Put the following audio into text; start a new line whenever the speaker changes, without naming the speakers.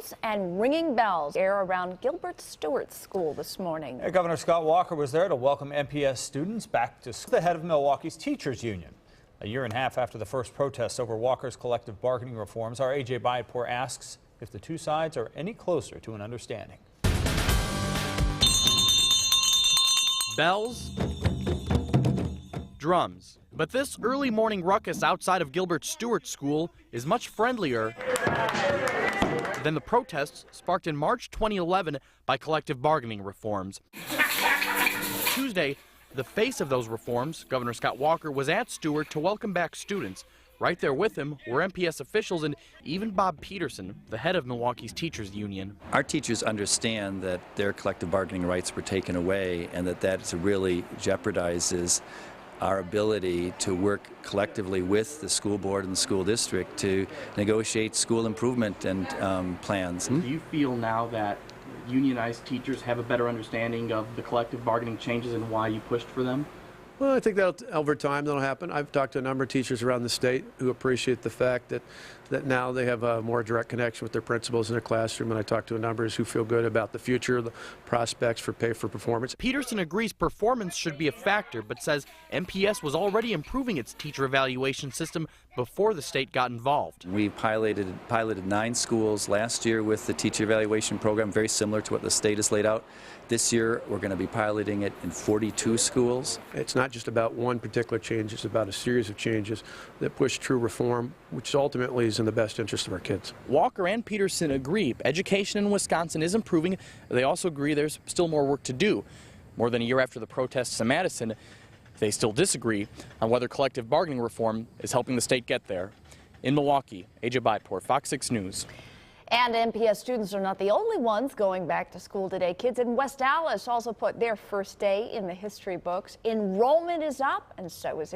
drums and ringing bells air around Gilbert Stewart School this morning.
Governor Scott Walker was there to welcome MPS students back to school. The head of Milwaukee's Teachers Union. A year and a half after the first protests over Walker's collective bargaining reforms, our AJ Bypour asks if the two sides are any closer to an understanding.
Bells, drums. But this early morning ruckus outside of Gilbert Stewart School is much friendlier than the protests sparked in March 2011 by collective bargaining reforms. Tuesday, the face of those reforms, Governor Scott Walker, was at Stewart to welcome back students. Right there with him were MPS officials and even Bob Peterson, the head of Milwaukee's Teachers Union.
Our teachers understand that their collective bargaining rights were taken away and that really jeopardizes our ability to work collectively with the school board and the school district to negotiate school improvement and plans.
Do you feel now that unionized teachers have a better understanding of the collective bargaining changes and why you pushed for them?
Well, I think that over time that'll happen. I've talked to a number of teachers around the state who appreciate the fact that now they have a more direct connection with their principals in their classroom, and I talked to a number who feel good about the future, the prospects for pay for performance.
Peterson agrees performance should be a factor, but says MPS was already improving its teacher evaluation system before the state got involved.
We piloted 9 schools last year with the teacher evaluation program, very similar to what the state has laid out. This year, we're going to be piloting it in 42 schools.
It's not just about one particular change, it's about a series of changes that push true reform, which ultimately is in the best interest of our kids.
Walker and Peterson agree education in Wisconsin is improving. They also agree there's still more work to do. More than a year after the protests in Madison, they still disagree on whether collective bargaining reform is helping the state get there. In Milwaukee, AJ Bypour, Fox 6 News.
And MPS students are not the only ones going back to school today. Kids in West Allis also put their first day in the history books. Enrollment is up, and so is